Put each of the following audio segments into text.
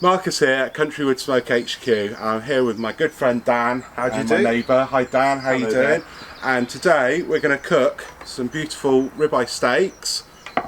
Marcus here at CountryWoodSmoke HQ. I'm here with my good friend Dan. How do you and do? My neighbour. Hi Dan, how you doing? There. And today we're going to cook some beautiful ribeye steaks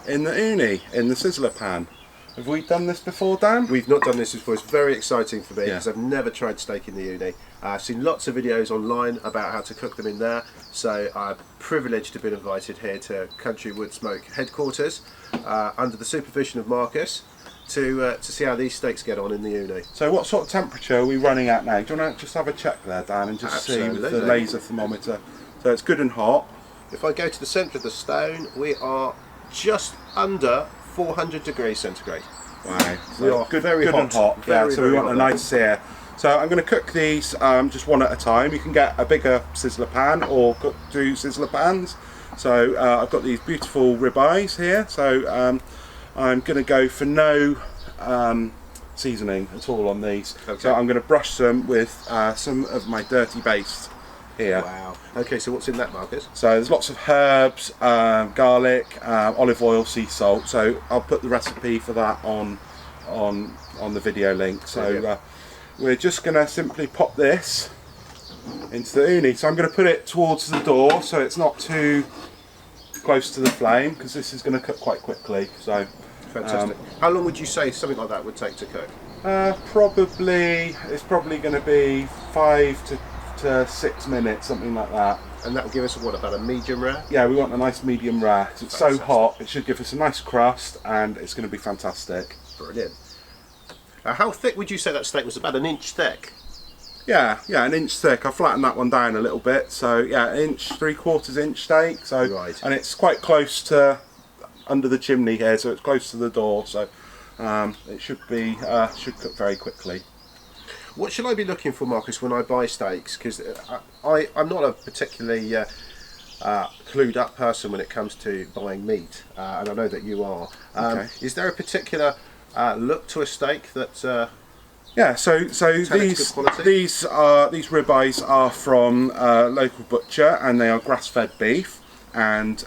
in the Uuni, in the sizzler pan. Have we done this before, Dan? We've not done this before. It's very exciting for me Yeah. because I've never tried steak in the Uuni. I've seen lots of videos online about how to cook them in there, so I'm privileged to have been invited here to CountryWoodSmoke headquarters under the supervision of Marcus to see how these steaks get on in the Uuni. So what sort of temperature are we running at now? Do you want to just have a check there, Dan, and just see with the laser thermometer? So it's good and hot. If I go to the centre of the stone, we are just under 400 degrees centigrade. Wow, We are good very and hot. hot. Very, Yeah, so we very want a hot. nice sear. So I'm going to cook these just one at a time. You can get a bigger sizzler pan or cook two sizzler pans. So I've got these beautiful ribeyes here. So I'm going to go for no seasoning at all on these. Okay. So I'm going to brush them with some of my dirty baste here. Wow. Okay, so what's in that, Marcus? So there's lots of herbs, garlic, olive oil, sea salt. So I'll put the recipe for that on the video link. So we're just going to simply pop this into the Uuni. So I'm going to put it towards the door so it's not too close to the flame, because this is going to cook quite quickly. So Fantastic. How long would you say something like that would take to cook? it's probably going to be 5 to 6 minutes, something like that. And that will give us, what, about a medium rare? Yeah, we want a nice medium rare. 'Cause it's so Fantastic. hot, it should give us a nice crust, and it's going to be fantastic. Brilliant. How thick would you say that steak was? About an inch thick? Yeah, an inch thick. I flattened that one down a little bit. So yeah, inch, 3/4 inch steak. So Right. And it's quite close to under the chimney here, so it's close to the door. So it should cook very quickly. What should I be looking for, Marcus, when I buy steaks? Because I'm not a particularly clued up person when it comes to buying meat, and I know that you are. Okay. Is there a particular look to a steak that? Yeah, so good quality? these ribeyes are from a local butcher, and they are grass-fed beef, and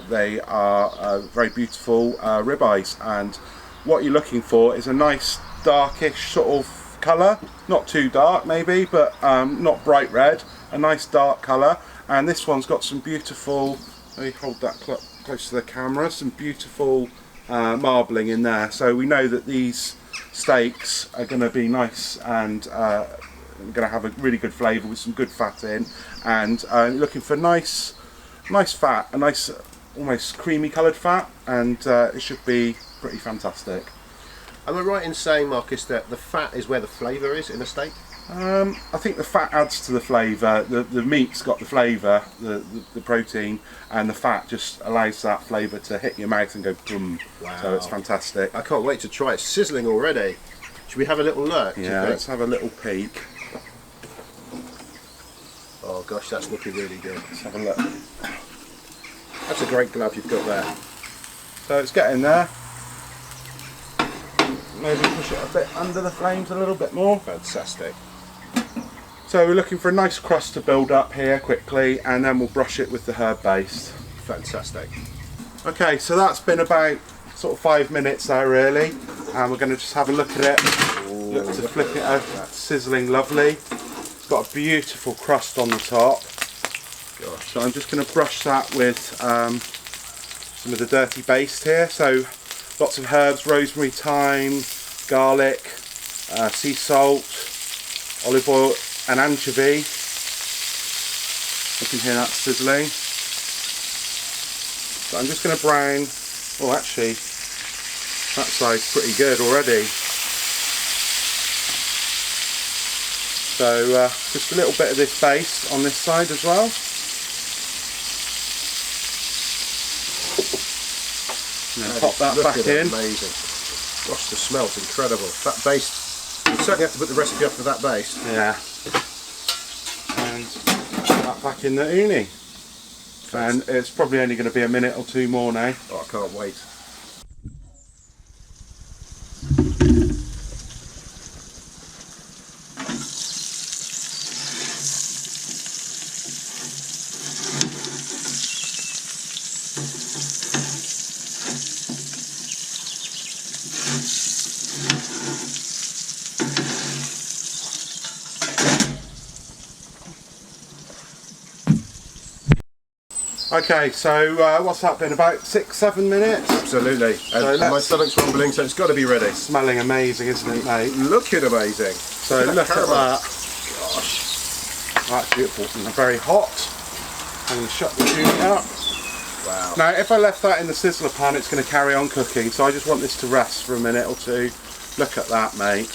they are very beautiful ribeyes. And what you're looking for is a nice darkish sort of colour, not too dark maybe, but not bright red. A nice dark colour, and this one's got some beautiful. Let me hold that close to the camera. Some beautiful marbling in there, so we know that these steaks are going to be nice and going to have a really good flavour with some good fat in, and looking for nice fat, a nice almost creamy coloured fat, and it should be pretty fantastic. Am I right in saying, Marcus, that the fat is where the flavour is in a steak? I think the fat adds to the flavour. The meat's got the flavour, the protein, and the fat just allows that flavour to hit your mouth and go boom. Wow. So it's fantastic. I can't wait to try it. Sizzling already. Should we have a little look? do you Yeah, think? let's have a little peek. Oh gosh, that's looking really good. Let's have a look. That's a great glove you've got there. So it's getting there. Maybe push it a bit under the flames a little bit more. Fantastic. So we're looking for a nice crust to build up here quickly, and then we'll brush it with the herb paste. Fantastic. Okay, so that's been about sort of 5 minutes there really, and we're going to just have a look at it. Look to flip it out. That's sizzling lovely. It's got a beautiful crust on the top. Gosh. So I'm just going to brush that with some of the dirty baste here. So lots of herbs, rosemary, thyme, garlic, sea salt, olive oil and anchovy. You can hear that sizzling. So I'm just going to brown. Oh, actually, that side's pretty good already. So just a little bit of this base on this side as well. And then pop that back in. Amazing. Gosh, the smell's incredible. That base, you certainly have to put the recipe up for that base. Yeah. And put that back in the Uuni. And it's probably only going to be a minute or two more now. Oh, I can't wait. Okay, so what's that been, about 6-7 minutes? Absolutely. And my stomach's rumbling, so it's got to be ready. Smelling amazing, isn't it, mate? Looking amazing. So look at that. Gosh, that's beautiful and very hot. I'm going to shut the Uuni up. Wow. Now, if I left that in the sizzler pan, it's going to carry on cooking, so I just want this to rest for a minute or two. Look at that, mate.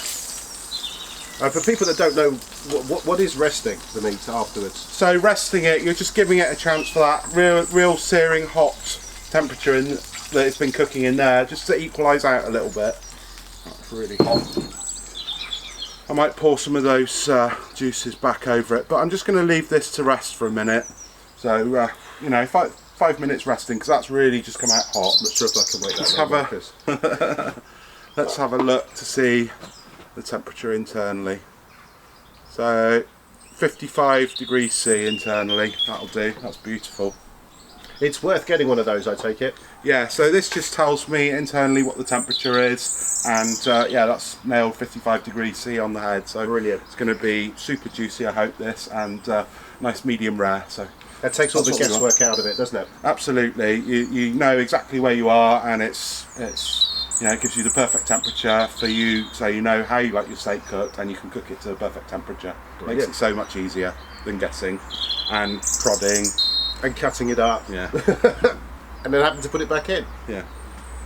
For people that don't know, what is resting the meat afterwards? So resting it, you're just giving it a chance for that real searing hot temperature that it's been cooking in there, just to equalise out a little bit. That's really hot. I might pour some of those juices back over it, but I'm just going to leave this to rest for a minute. So, you know, 5 minutes resting, because that's really just come out hot. I'm not sure if I can wait that long. Let's have a look to see the temperature internally. So 55 degrees C internally, that'll do. That's beautiful. It's worth getting one of those, I take it. Yeah, so this just tells me internally what the temperature is, and yeah, that's nailed 55 degrees C on the head. So brilliant. It's going to be super juicy, I hope, this, and nice medium rare. So that takes all the guesswork out of it, doesn't it? Absolutely. You know exactly where you are, and it's you know, it gives you the perfect temperature for you, so you know how you like your steak cooked, and you can cook it to the perfect temperature. Brilliant. Makes it so much easier than guessing and prodding and cutting it up. Yeah. And then having to put it back in. Yeah.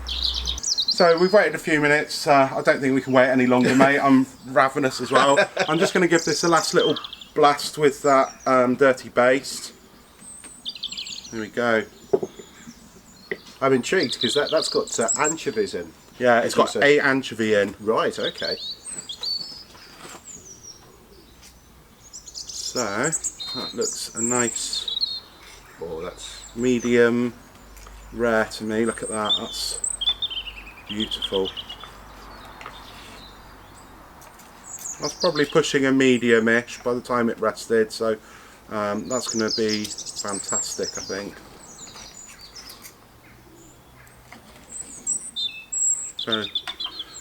So we've waited a few minutes. I don't think we can wait any longer, mate. I'm ravenous as well. I'm just going to give this a last little blast with that dirty baste. There we go. I'm intrigued because that's got anchovies in. Yeah, it's got 8 anchovy in. Right, okay. So that looks a nice, that's medium rare to me. Look at that, that's beautiful. That's probably pushing a medium-ish by the time it rested, so that's going to be fantastic, I think. So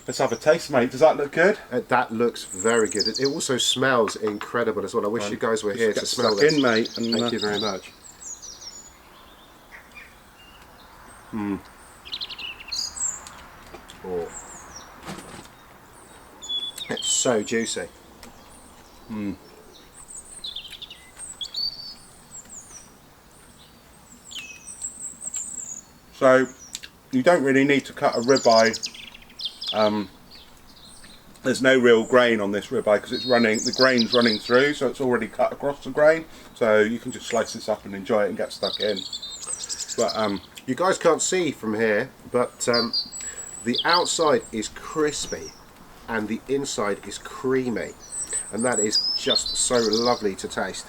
let's have a taste, mate. Does that look good? That looks very good. It also smells incredible as well. I wish you guys were here to smell this. In, mate. And, thank you very much. Oh. It's so juicy. So you don't really need to cut a ribeye. There's no real grain on this ribeye because it's running, the grain's running through, so it's already cut across the grain. So you can just slice this up and enjoy it and get stuck in. But you guys can't see from here, but the outside is crispy and the inside is creamy, and that is just so lovely to taste.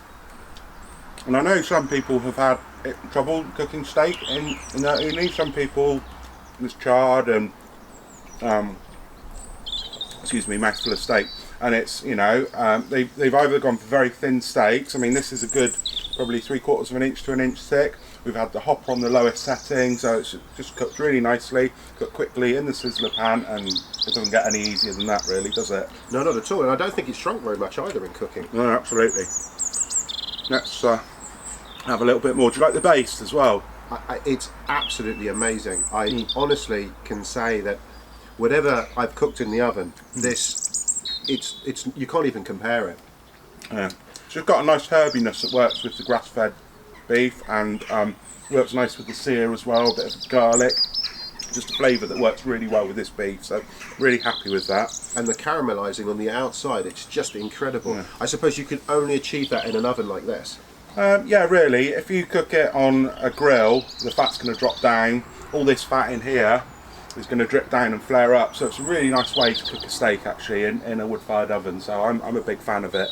And I know some people have had trouble cooking steak in their Uuni. Some people, it's charred and excuse me, mouthful of steak, and it's, you know, they've either gone for very thin steaks. I mean, this is a good probably 3/4 of an inch to an inch thick. We've had the hopper on the lowest setting, so it's just cooked really nicely, cooked quickly in the sizzler pan, and it doesn't get any easier than that, really, does it? No, not at all, and I don't think it's shrunk very much either in cooking. No, absolutely. Let's have a little bit more. Do you like the baste as well? It's absolutely amazing. I honestly can say that whatever I've cooked in the oven, it's you can't even compare it. Yeah, it's just got a nice herbiness that works with the grass-fed beef, and works nice with the sear as well. A bit of garlic, just a flavour that works really well with this beef. So really happy with that. And the caramelising on the outside, it's just incredible. Yeah. I suppose you could only achieve that in an oven like this. Yeah, really. If you cook it on a grill, the fat's going to drop down. All this fat in here is going to drip down and flare up. So it's a really nice way to cook a steak, actually, in a wood-fired oven. So I'm a big fan of it.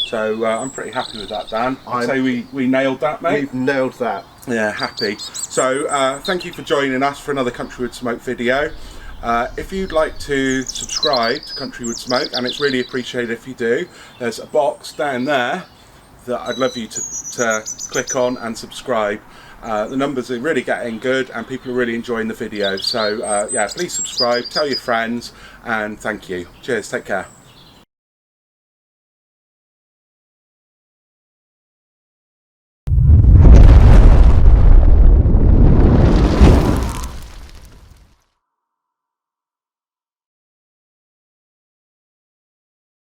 So I'm pretty happy with that, Dan. I'd say we nailed that, mate. We've nailed that. Yeah, happy. So thank you for joining us for another CountryWoodSmoke video. If you'd like to subscribe to CountryWoodSmoke, and it's really appreciated if you do, there's a box down there that I'd love you to click on and subscribe. The numbers are really getting good and people are really enjoying the video. So yeah, please subscribe, tell your friends, and thank you. Cheers, take care.